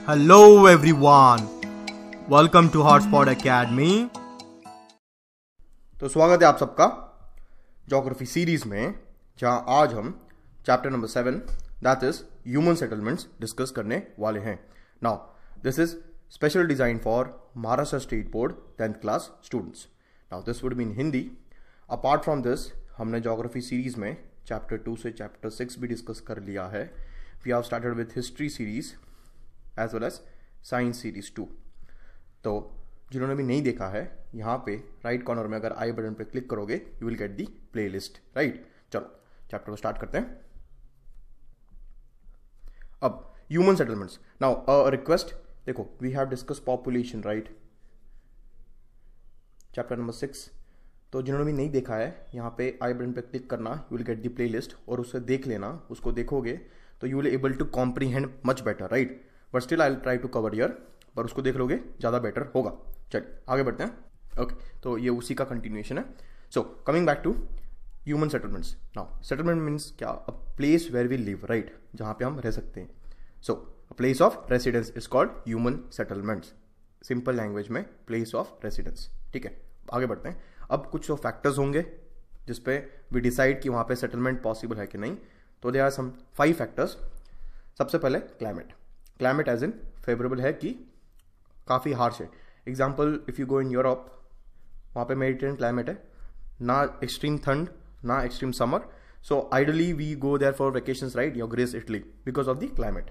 Hello everyone, welcome to Hotspot Academy। तो स्वागत है आप सबका ज्योग्राफी सीरीज में, जहां आज हम chapter number 7 that is human settlements discuss करने वाले हैं। Now this is special design for Maharashtra state board 10th class students. Now this would be in Hindi. Apart from this हमने ज्योग्राफी सीरीज में चैप्टर 2 से चैप्टर 6 भी डिस्कस कर लिया है। We have started with history series as well as science series 2। तो जिन्होंने भी नहीं देखा है, यहाँ पे राइट कॉर्नर में अगर आई बटन पे क्लिक करोगे you will get the playlist. Right, चलो चैप्टर को स्टार्ट करते हैं। अब human settlements. Now a request, देखो we have discuss population right, chapter number 6। तो जिन्होंने भी नहीं देखा है, यहाँ पे आई बटन पे क्लिक करना, you will get the playlist और उसे देख लेना। उसको देखोगे तो you will able to comprehend much better right, but still I will try to cover year, पर उसको देख लोगे ज़्यादा बेटर होगा। चलिए आगे बढ़ते हैं। ओके, तो ये उसी का कंटिन्यूएशन है। So coming back to human settlements. Now settlement means क्या? A place where we live right, जहाँ पे हम रह सकते हैं। So a place of residence is called human settlements. Simple language में प्लेस ऑफ रेसिडेंस। ठीक है, आगे बढ़ते हैं। अब कुछ तो फैक्टर्स होंगे जिसपे वी डिसाइड कि वहाँ पे सेटलमेंट पॉसिबल है कि नहीं। तो देयर आर सम 5 फैक्टर्स। सबसे पहले climate. Climate as in favourable है कि काफ़ी हार्श है। Example, if you go in Europe, वहाँ पे मेडिटेरियन क्लाइमेट है, ना एक्सट्रीम ठंड ना extreme summer. So ideally we go there for vacations right, your Greece Italy, because of the climate.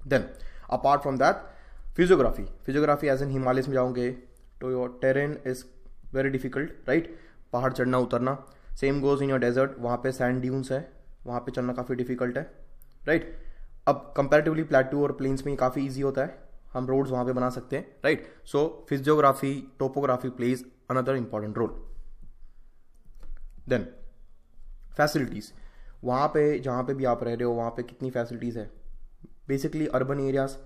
Then apart from that physiography. Physiography as in Himalayas में जाओगे तो your terrain is very difficult right, पहाड़ चढ़ना उतरना। Same goes in your desert, वहाँ पे sand dunes है, वहाँ पे चढ़ना काफ़ी डिफिकल्ट है राइट। अब कंपैरेटिवली प्लेटू और प्लेन्स में काफ़ी ईजी होता है, हम रोड्स वहाँ पे बना सकते हैं right. So physiography, topography plays another important role. Then facilities. वहाँ पे जहाँ पे भी आप रह रहे हो वहाँ पे कितनी फैसिलिटीज़ है। बेसिकली अर्बन एरियाज,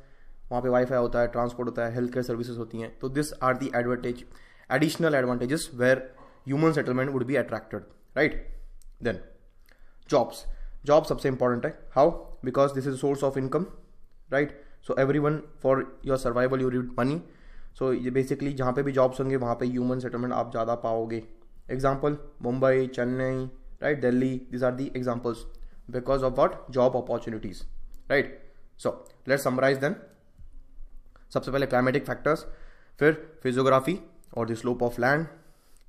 वहाँ पे वाईफाई होता है, ट्रांसपोर्ट होता है, हेल्थ केयर सर्विसेज होती हैं। तो this are the additional advantages where human settlement would be attracted right. Then jobs. Job सबसे इंपॉर्टेंट है। How? Because this is source of income right. So everyone for your survival you need money. So ये basically जहाँ पे भी jobs होंगे वहाँ पे human settlement आप ज़्यादा पाओगे। Example Mumbai, Chennai right, Delhi, this are the examples because of what? Job opportunities right. So let's summarise then. सबसे पहले क्लाइमेटिक फैक्टर्स, फिर फिजियोग्राफी और the slope of land,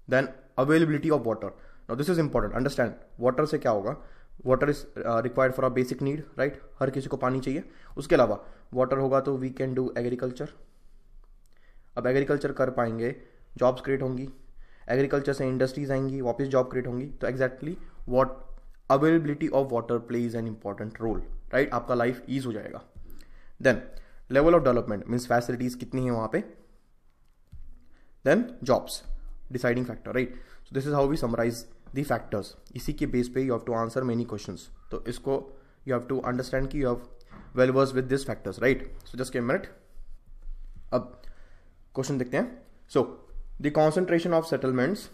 then availability of water. Now this is important, understand water से क्या होगा। Water is required for a basic need right, हर किसी को पानी चाहिए। उसके अलावा वाटर होगा तो वी कैन डू एग्रीकल्चर। अब एग्रीकल्चर कर पाएंगे, जॉब्स क्रिएट होंगी, एग्रीकल्चर से इंडस्ट्रीज आएंगी, वापस जॉब क्रिएट होंगी। तो exactly what availability of water plays an important role right, आपका लाइफ ईज हो जाएगा। Then level of development means facilities कितनी है वहाँ पे। Then jobs, deciding factor right. So this is how we summarise the factors. इसी के base पे you have to answer many questions. तो इसको यू हैव टू अंडरस्टैंड कि you have well versed with this factors right. So just a minute, अब question देखते हैं। So the concentration of settlements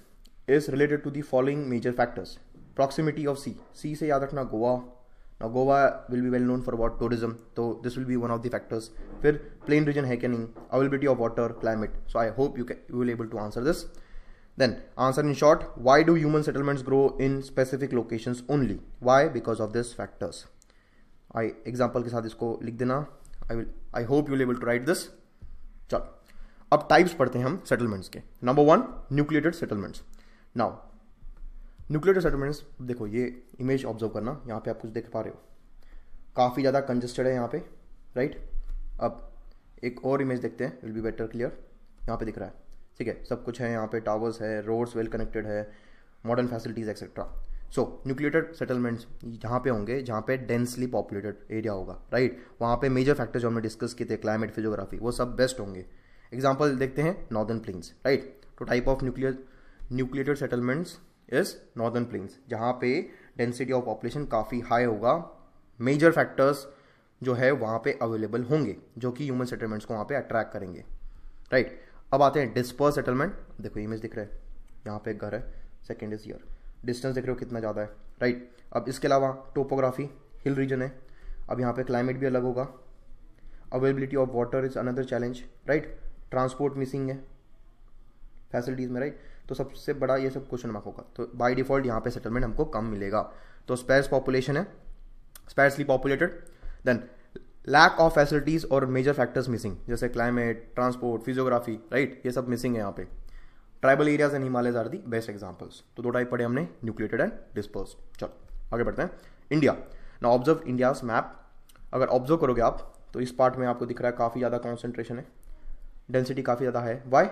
is related to the following major factors. Proximity of sea से याद रखना Goa. Now Goa will be well known for about tourism, so this will be one of the factors. फिर plain region है क्या नहीं, availability of water, climate. So I hope you will able to answer this. Then answer in short, why do human settlements grow in specific locations only? Why? Because of these factors. Example के साथ इसको लिख देना। I hope you will able to write this. चलो अब types पढ़ते हैं हम सेटलमेंट्स के। Number 1 nucleated settlements. Now nucleated settlements, देखो ये इमेज ऑब्जर्व करना, यहाँ पे आप कुछ देख पा रहे हो, काफ़ी ज़्यादा कंजेस्टेड है यहाँ पे राइट। अब एक और इमेज देखते हैं, विल बी बेटर क्लियर। यहाँ पे दिख रहा है, ठीक है, सब कुछ है यहाँ पे, टावर्स है, रोड्स वेल कनेक्टेड है, मॉडर्न फैसिलिटीज एक्सेट्रा। सो न्यूक्लिएटेड सेटलमेंट्स जहाँ पे होंगे जहाँ पे डेंसली पॉपुलेटेड एरिया होगा राइट, वहाँ पे मेजर फैक्टर्स जो हमने डिस्कस किए थे, क्लाइमेट, फिजियोग्राफी, वो सब बेस्ट होंगे। एग्जाम्पल देखते हैं, नॉर्दर्न प्लेन्स राइट। तो type of nucleated settlements is northern plains, जहाँ पे डेंसिटी ऑफ पॉपुलेशन काफ़ी हाई होगा, मेजर फैक्टर्स जो है वहाँ पे अवेलेबल होंगे जो कि ह्यूमन सेटलमेंट्स को वहाँ पे अट्रैक्ट करेंगे राइट। अब आते हैं डिस्पर्स सेटलमेंट। देखो इमेज दिख रहा है, यहाँ पे एक घर है, सेकेंड इज ईयर, डिस्टेंस देख रहे हो कितना ज़्यादा है राइट। अब इसके अलावा टोपोग्राफी, हिल रीजन है, अब यहाँ पे क्लाइमेट भी अलग होगा, availability of water is another challenge, right. Transport missing है फैसिलिटीज़ में, राइट। तो सबसे बड़ा ये सब क्वेश्चन मार्क होगा, तो बाय डिफॉल्ट यहाँ पे सेटलमेंट हमको कम मिलेगा। तो स्पेस पॉपुलेशन है, sparsely populated, then lack of facilities और मेजर फैक्टर्स मिसिंग, जैसे क्लाइमेट, ट्रांसपोर्ट, फिजियोग्राफी, राइट, ये सब मिसिंग है यहाँ पे। Tribal areas and Himalayas are the best examples. तो दो टाइप पढ़े हमने, न्यूक्लिएटेड एंड डिस्पर्स्ड। चलो आगे बढ़ते हैं। India, now observe India's map. अगर ऑब्जर्व करोगे आप तो इस पार्ट में आपको दिख रहा है काफ़ी ज़्यादा कॉन्सेंट्रेशन है, डेंसिटी काफ़ी ज़्यादा है। वाई?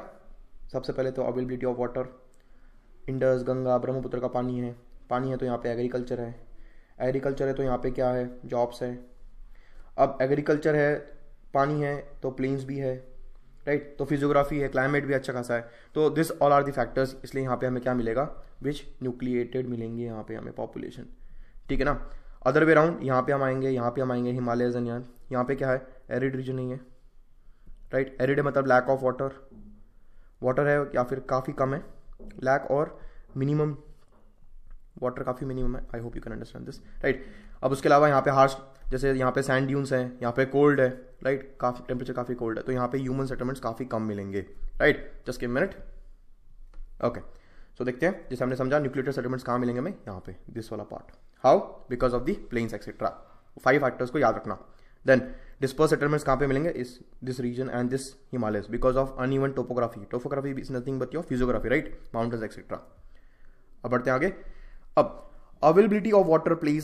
सबसे पहले तो availability of water, Indus, Ganga, Brahmaputra का पानी है तो यहाँ पे एग्रीकल्चर है तो यहाँ पे क्या है, जॉब्स है। अब एग्रीकल्चर है, पानी है तो प्लेन्स भी है, राइट। तो फिजियोग्राफी है, क्लाइमेट भी अच्छा खासा है। तो this all are the factors, इसलिए यहाँ पे हमें क्या मिलेगा, विच न्यूक्लिएटेड मिलेंगे यहाँ पे हमें पॉपुलेशन, ठीक है ना। अदर वे राउंड यहाँ पे हम आएंगे हिमालयज एंड यहाँ पे क्या है, एरिड रीजन नहीं है, राइट। एरिड है मतलब लैक ऑफ वाटर है या फिर काफ़ी कम है, लैक और मिनिमम वाटर काफ़ी मिनिमम है। I hope you can understand this, right. अब उसके अलावा यहाँ पे हार्श, जैसे यहाँ पे सैंड ड्यून्स हैं, यहाँ पे कोल्ड है, राइट, काफ़ी टेम्परेचर काफ़ी कोल्ड है, तो यहाँ पे ह्यूमन सेटलमेंट्स काफ़ी कम मिलेंगे, right. Just give minute, okay. So देखते हैं, जैसे हमने समझा न्यूक्लिएटेड सेटलमेंट्स कहाँ मिलेंगे हमें, यहाँ पे दिस वाला part. How? Because of the plains etcetera. 5 factors को याद रखना। देन डिस्पर्स सेटलमेंट्स कहाँ पे मिलेंगे, इस this region and this Himalayas, because of uneven topography is nothing but your physiography, right, mountains etcetera. अब बढ़ते हैं आगे। अब availability of water plays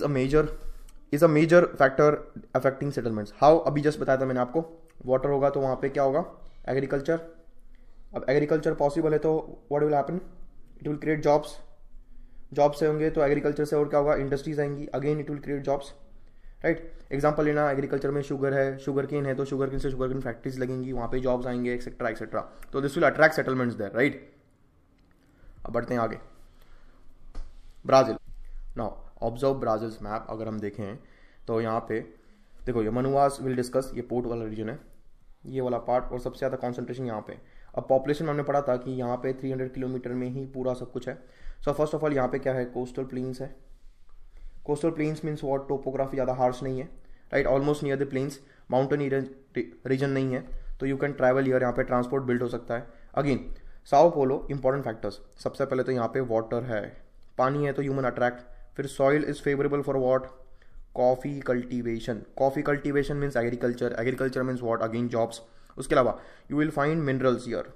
is a major factor affecting settlements. How? अभी जस्ट बताया था मैंने आपको, वाटर होगा तो वहाँ पे क्या होगा, एग्रीकल्चर। अब एग्रीकल्चर पॉसिबल है तो what will happen, it will create jobs से होंगे तो एग्रीकल्चर से और क्या होगा, इंडस्ट्रीज आएंगी, again it will create jobs, right. Example लेना, एग्रीकल्चर में शुगर है, शुगर केन है तो शुगर केन से शुगर केन फैक्ट्रीज लगेंगी, वहाँ पे जॉब्स आएंगे, एक्सेट्रा एक्सेट्रा। तो this will attract settlements there, right. अब बढ़ते हैं आगे। Brazil, now observe Brazil's map. अगर हम देखें तो यहाँ पे देखो, ये मनुआस विल डिस्कस, ये पोर्ट वाला रीजन है, ये वाला पार्ट, और सबसे ज़्यादा कॉन्सेंट्रेशन यहाँ पे। अब पॉपुलेशन में हमने पढ़ा था कि यहाँ पे 300 किलोमीटर में ही पूरा सब कुछ है। सो फर्स्ट ऑफ ऑल यहाँ पे क्या है, कोस्टल प्लेन्स है। Coastal plains means what, topography ज़्यादा हार्श नहीं है, right, almost near the plains, mountain region नहीं है, तो यू कैन ट्रैवल हियर, यहाँ पे ट्रांसपोर्ट बिल्ड हो सकता है। Again Sao Paulo, important factors, सबसे पहले तो यहाँ पे वाटर है, पानी है तो ह्यूमन अट्रैक्ट, फिर soil is favourable for what, coffee cultivation means agriculture means what, again jobs. उसके अलावा you will find minerals here,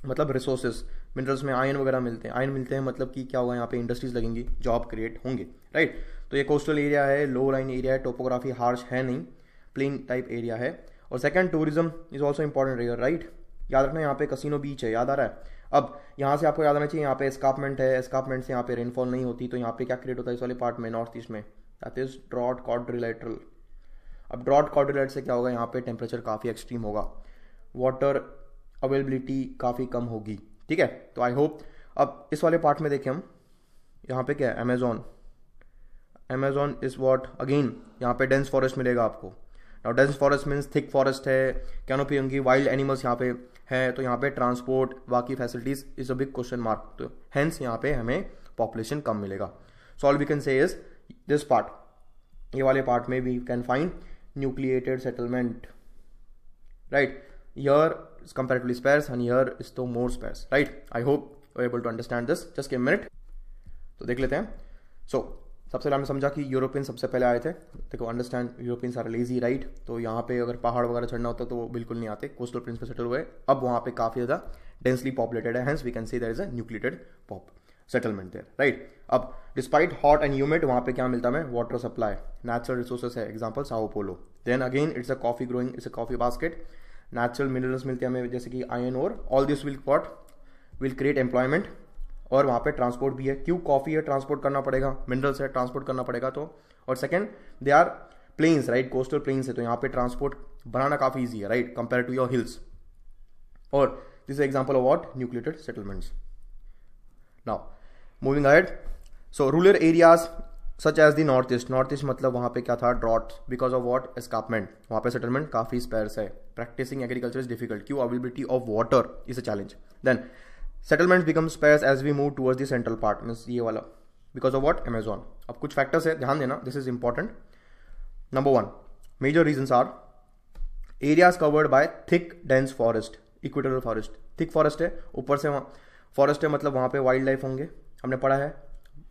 मतलब रिसोर्सेज, मिनरल्स में आयन वगैरह मिलते हैं, मतलब कि क्या होगा, यहाँ पे इंडस्ट्रीज लगेंगी, जॉब क्रिएट होंगे, राइट। तो ये कोस्टल एरिया है, लो लाइन एरिया है, टोपोग्राफी हार्श है नहीं, प्लेन टाइप एरिया है। और second, tourism is also important area, right. याद रखना यहाँ पे कसिनो बीच है, याद आ रहा है। अब यहाँ से आपको याद आना चाहिए, यहाँ पे एस्कार्पमेंट है, एस्कार्पमेंट से यहाँ पे रेनफॉल नहीं होती, तो यहाँ पे क्या क्रिएट होता है इस वाले पार्ट में, नॉर्थ ईस्ट में, दैट इज ड्रॉट क्वाड्रिलेटरल। अब ड्रॉट क्वाड्रिलेटरल से क्या होगा, यहाँ पे टेम्परेचर काफ़ी एक्सट्रीम होगा, वाटर अवेलेबिलिटी काफ़ी कम होगी, ठीक है। तो आई होप अब इस वाले पार्ट में देखें हम, यहाँ पे क्या है, अमेजोन इज वॉट, अगेन यहाँ पे डेंस फॉरेस्ट मिलेगा आपको। Now dense forest means thick forest है, कैनोपी होंगी, वाइल्ड एनिमल्स यहाँ पे है, तो यहाँ पे ट्रांसपोर्ट, बाकी facilities is a big question mark, तो हेंस यहाँ पे हमें पॉपुलेशन कम मिलेगा। So all we can say is this part, ये वाले पार्ट में we can find nucleated settlement, right. Here is comparatively sparse and here is तो more sparse, right? I hope you are able to understand this. Just give a minute. तो देख लेते हैं। So सबसे पहले हमने समझा कि यूरोपियन सबसे पहले आए थे। देखो, understand, Europeans are lazy, right. तो यहाँ पे अगर पहाड़ वगैरह चढ़ना होता तो वो बिल्कुल नहीं आते, कोस्टल प्लेन्स पे सेटल हुए। अब वहाँ पे काफ़ी ज़्यादा डेंसली पॉपुलेटेड है, hence we can say there is a nucleated settlement there, right. अब डिस्पाइट हॉट एंड ह्यूमिड, वहाँ पे क्या मिलता है, वाटर सप्लाई, नेचुरल रिसोर्सेस है, example Sao then again it's a coffee growing, it's a coffee basket, natural minerals मिलते हैं हमें, जैसे कि आयरन और all this will create employment, और वहाँ पे ट्रांसपोर्ट भी है। क्यों, कॉफी है, ट्रांसपोर्ट करना पड़ेगा, मिनरल्स है, ट्रांसपोर्ट करना पड़ेगा। तो और second, they are plains, right, coastal plains है, तो यहाँ पे ट्रांसपोर्ट बनाना काफ़ी ईजी है, right, compare to your hills. और this is example of what, nucleated settlements. Now moving ahead, so rural areas such as the north east मतलब वहाँ पे क्या था, drought, because of what, escarpment, वहाँ पे सेटलमेंट काफ़ी स्पेयर्स है, प्रैक्टिसिंग एग्रीकल्चर इज डिफिकल्ट, क्यों, availability of water is a challenge. Then settlement become sparse as we move towards the central part, means ये वाला, बिकॉज ऑफ वॉट, अमेजॉन। अब कुछ factors है, ध्यान देना, this is important. Number 1, major regions are areas covered by thick dense forest, equatorial forest, thick forest है, ऊपर से वहाँ फॉरेस्ट है, मतलब वहाँ पे वाइल्ड लाइफ होंगे, हमने पढ़ा है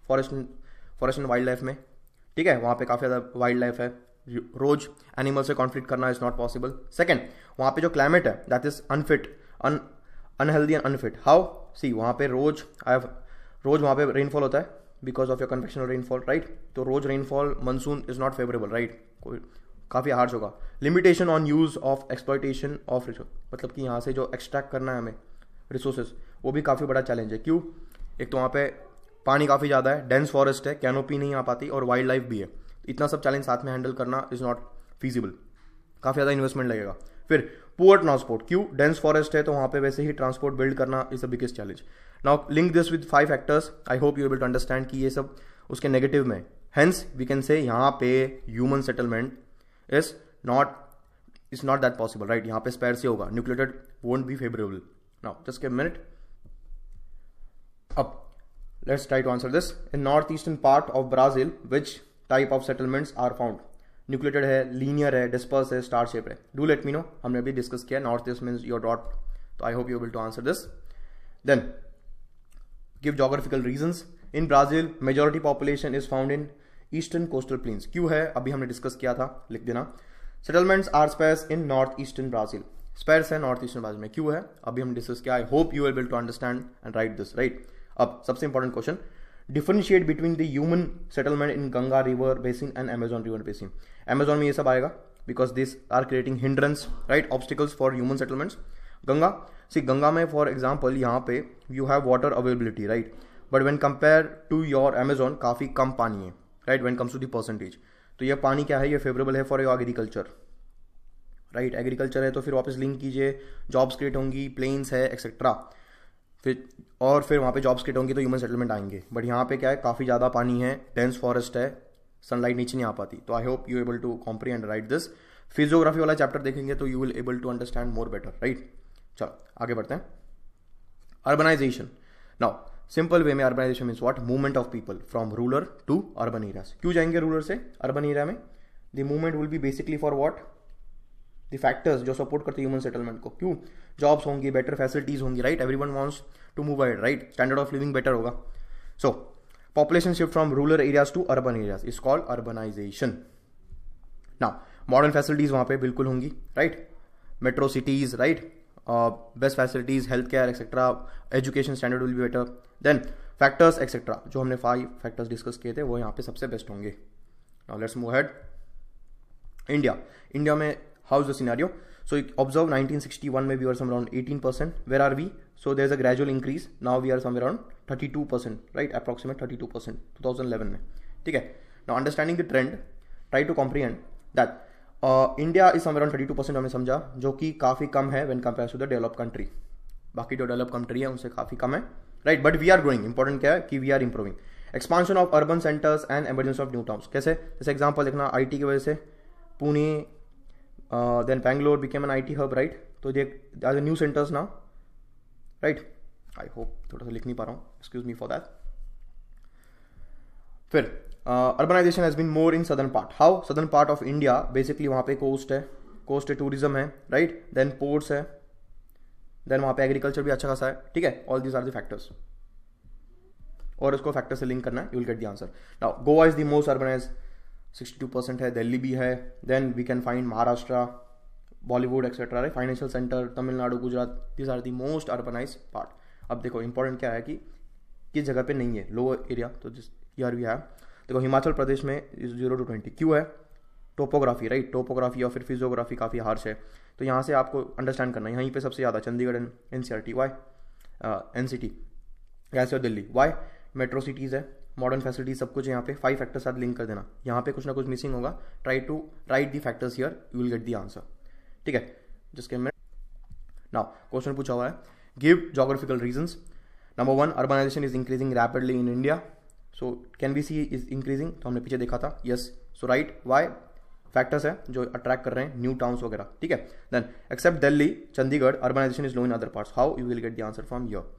फॉरेस्ट एंड वाइल्ड लाइफ में, ठीक है, वहाँ पे काफ़ी ज़्यादा वाइल्ड लाइफ है, रोज एनिमल से कॉन्फ्लिक्ट करना इज नॉट पॉसिबल। सेकेंड, वहाँ पे जो क्लाइमेट है that is unfit, unhealthy and unfit. How, see वहाँ पे रोज वहाँ पे रेनफॉल होता है because of your convectional rainfall, right, तो रोज rainfall monsoon is not favourable, right, कोई काफ़ी हार्श होगा। Limitation on use of exploitation of resource, मतलब कि यहाँ से जो एक्सट्रैक्ट करना है हमें रिसोर्सेज वो भी काफ़ी बड़ा चैलेंज है। क्यों? एक तो वहाँ पे पानी काफ़ी ज़्यादा है, डेंस फॉरेस्ट है, कैनोपी नहीं आ पाती और वाइल्ड लाइफ भी है, इतना सब चैलेंज साथ में हैंडल करना इज नॉट फीजिबल, काफ़ी ज़्यादा इन्वेस्टमेंट लगेगा। फिर पुअर ट्रांसपोर्ट, क्यों? डेंस फॉरेस्ट है तो वहाँ पे वैसे ही ट्रांसपोर्ट बिल्ड करना is the biggest challenge. Now link this with 5 factors, I hope you able to understand कि ये सब उसके नेगेटिव में। हेंस वी कैन से यहाँ पे human settlement is not that possible, right, यहाँ पे स्पेयर से होगा, nucleated won't be favourable. Now just a minute, अब let's try to answer this. In northeastern part of Brazil, which type of settlements are found? Nucleated है, linear है, dispersed है, star shape है. Do let me know. हमने अभी discuss किया, northeast means your dot. तो I hope you able to answer this. Then give geographical reasons. In Brazil, majority population is found in eastern coastal plains. क्यों है? अभी हमने discuss किया था, लिख देना. Settlements are sparse in northeastern Brazil. Sparse है नॉर्थ ईस्टर्न ब्राजील में, क्यों है? अभी हम डिस्कस किया. I hope you able to understand and write this, right. अब सबसे important question, differentiate between the human settlement in Ganga river basin and Amazon river basin. Amazon में ये सब आएगा because this are creating hindrance, right, obstacles for human settlements. Ganga में for example यहाँ पे you have water availability, right, but when compare to your Amazon काफ़ी कम पानी है, right, when comes to the percentage. तो ये पानी क्या है? ये फेवरेबल है for your agriculture, right, agriculture है तो फिर वापस लिंक कीजिए, जॉब्स क्रिएट होंगी, प्लेन्स है एक्सेट्रा, फिर वहाँ पे जॉब्स क्रिएट होंगी तो ह्यूमन सेटलमेंट आएंगे. बट यहाँ पे क्या है? काफ़ी ज़्यादा पानी है, डेंस फॉरेस्ट है, सनलाइट नीचे नहीं आ पाती. तो I hope you able to comprehend write this. Physiography वाला चैप्टर देखेंगे तो you will able to understand more better, right. चलो आगे बढ़ते हैं. अर्बनाइजेशन. नाउ सिंपल वे में urbanisation means what? Movement of people from rural to urban areas. क्यों जाएंगे रूरल से अर्बन एरिया में? The movement will be basically for what? The factors जो सपोर्ट करते हैं ह्यूमन सेटलमेंट को. क्यों? जॉब्स होंगी, बेटर फैसिलिटीज होंगी, right, everyone wants to move ahead, right, standard of living better होगा. So population shift from rural areas to urban areas is called urbanisation. Now modern facilities वहां पे बिल्कुल होंगी, right, metro cities, right, best facilities, health care etcetera, education standard will be better. Then factors etcetera, जो हमने 5 factors discuss किए थे वो यहाँ पे सबसे बेस्ट होंगे. Now let's move ahead. India में how is the scenario? So observe 1961 में we were somewhere around 18%. Where are we? So there's a gradual increase. Now we are somewhere around 32%, right? Approximate 32% 2011 में, ठीक है. Now understanding the trend, try to comprehend that India is somewhere around 32%. हमने समझा, जो कि काफ़ी कम है when compared to the developed country. बाकी जो डेवलप कंट्री है उनसे काफ़ी कम है, right, but we are growing. Important क्या है कि we are improving. Expansion of urban centres and emergency of new towns. कैसे? जैसे एग्जाम्पल देखना, IT की वजह से Pune, then Bangalore became an IT hub, right? So they are the new centers now, right? I hope थोड़ा सा लिख नहीं पा रहा हूँ, excuse me for that. फिर urbanization has been more in southern part. How? Southern part of India basically वहाँ पे coast है, tourism है, right? Then ports है, then वहाँ पे agriculture भी अच्छा खासा है, ठीक है. All these are the factors. और उसको फैक्टर से लिंक करना है, you will get the answer. Now Goa is the most urbanized, 62% है, दिल्ली भी है, then we can find Maharashtra, Bollywood etcetera, right, financial centre, Tamil Nadu, Gujarat, this are the most urbanise part. अब देखो इंपॉर्टेंट क्या है कि किस जगह पे नहीं है लोअर एरिया, तो जिस ईयर वी हैव, देखो हिमाचल प्रदेश में 0 to 20. क्यों है? टोपोग्राफी, राइट, टोपोग्राफी और फिर फिजियोग्राफी काफ़ी हार्श है, तो यहाँ से आपको अंडरस्टैंड करना है. यहीं पे सबसे ज़्यादा Chandigarh and NCRT, why NCT, ऐसे और दिल्ली, वाई मेट्रो सिटीज़ है, मॉडर्न फैसिलिटी सब कुछ यहाँ पे. 5 फैक्टर्स साथ लिंक कर देना. यहाँ पे कुछ ना कुछ मिसिंग होगा, try to write the factors here, you will get the answer, ठीक है. जिसके में नाउ क्वेश्चन पूछा हुआ है, give geographical reasons. Number 1, urbanisation is increasing rapidly in India. So can we see is increasing, तो हमने पीछे देखा था, yes. So right, why factors है जो अट्रैक्ट कर रहे हैं, न्यू टाउन्स वगैरह, ठीक है. Then except Delhi, Chandigarh, urbanisation is low in other parts. How? You will get the answer from here,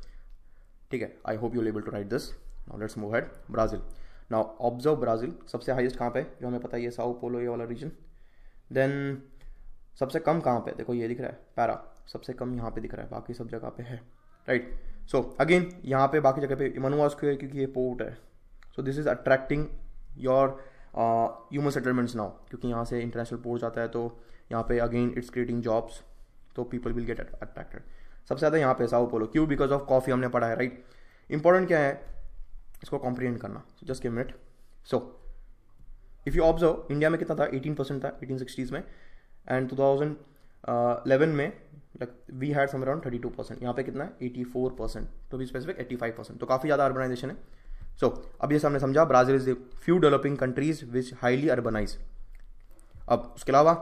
ठीक है. I hope you will able to write this. Now let's move ahead. Brazil. Now observe Brazil. सबसे highest कहाँ पे? जो हमें पता है ये साओ पोलो, ये वाला रीजन. Then सबसे कम कहाँ पे, देखो ये दिख रहा है पैरा, सबसे कम यहाँ पे दिख रहा है, बाकी सब जगह पे है, राइट। सो अगेन यहाँ पे बाकी जगह पे मनुआ स्क्वायर क्योंकि ये पोर्ट है, सो this is attracting your human settlements now, क्योंकि यहाँ से इंटरनेशनल पोर्ट जाता है तो यहाँ पे अगेन इट्स क्रिएटिंग जॉब्स, तो पीपल विल गेट अट्रैक्टेड। सबसे ज़्यादा यहाँ पे साओ पोलो, क्यों? बिकॉज ऑफ कॉफी, हमने पढ़ा है, राइट। इंपॉर्टेंट क्या है इसको कॉम्प्रिहेंड करना, just give minute. So if you observe, India में कितना था, 18% था 1860s में, एंड 2011 में वी हैड सम अराउंड 32%, यहाँ पे कितना है 84%, तो भी स्पेसिफिक 85%, तो काफ़ी ज़्यादा अर्बनाइजेशन है। सो अब ये हमने समझा Brazil is the few developing countries which highly urbanise. अब उसके अलावा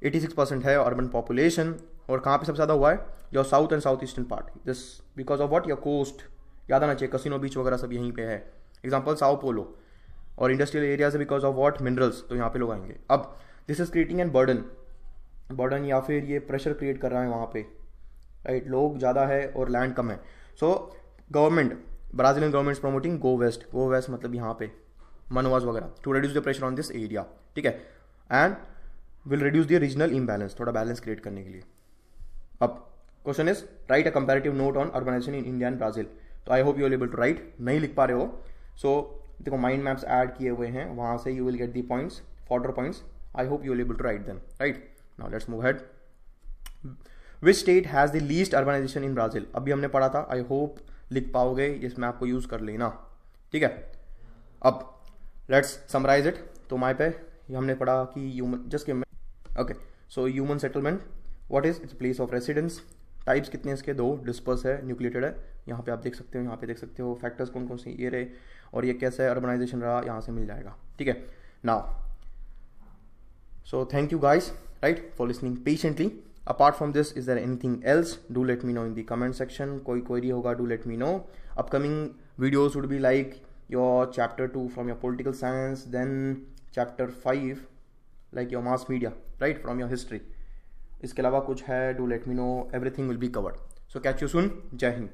86% है अर्बन पॉपुलेशन, और कहाँ पे सबसे ज़्यादा हुआ है, your south and south eastern part, this because of what, your coast, याद आना चाहिए, कसिनो बीच वगैरह सब यहीं पे है, एग्जाम्पल साओ पोलो। और इंडस्ट्रियल एरियाज है बिकॉज ऑफ व्हाट, मिनरल्स, तो यहाँ पे लोग आएंगे। अब this is creating an burden या फिर ये प्रेशर क्रिएट कर रहा है वहाँ पे, राइट, लोग ज़्यादा है और लैंड कम है। So government, Brazilian government promoting go west मतलब यहाँ पे मनवाज वगैरह, to reduce the pressure on this area, ठीक है, and will reduce the regional imbalance, थोड़ा बैलेंस क्रिएट करने के लिए। अब question is write a comparative note on urbanisation in India and Brazil, तो I hope you are able to write, नहीं लिख पा रहे हो, सो देखो माइंड मैप्स ऐड किए हुए हैं, वहाँ से you will get the points, further points, I hope you are able to write them, right. Now let's move head. Which state has the least urbanisation in Brazil, अभी हमने पढ़ा था, I hope लिख पाओगे, इस मैप को use कर लेना, ठीक है। अब लेट्स समराइज इट, तो माय पे हमने पढ़ा कि human, just give me, okay, so human settlement what is, its place of residence, types कितने हैं इसके, 2, डिस्पर्स है, न्यूक्लिएटेड है, यहाँ पे आप देख सकते हो, यहाँ पे देख सकते हो फैक्टर्स कौन कौन से ये रहे, और ये कैसा है अर्बनाइजेशन रहा, यहाँ से मिल जाएगा, ठीक है। Now so thank you guys, right, for listening patiently. Apart from this, is there anything else? Do let me know in the comment section. कोई query होगा, do let me know. Upcoming videos would be like your chapter 2 from your political science, then chapter 5 like your mass media, right, from your history. इसके अलावा कुछ है, do let me know. Everything will be covered. So catch you soon. जय हिंद.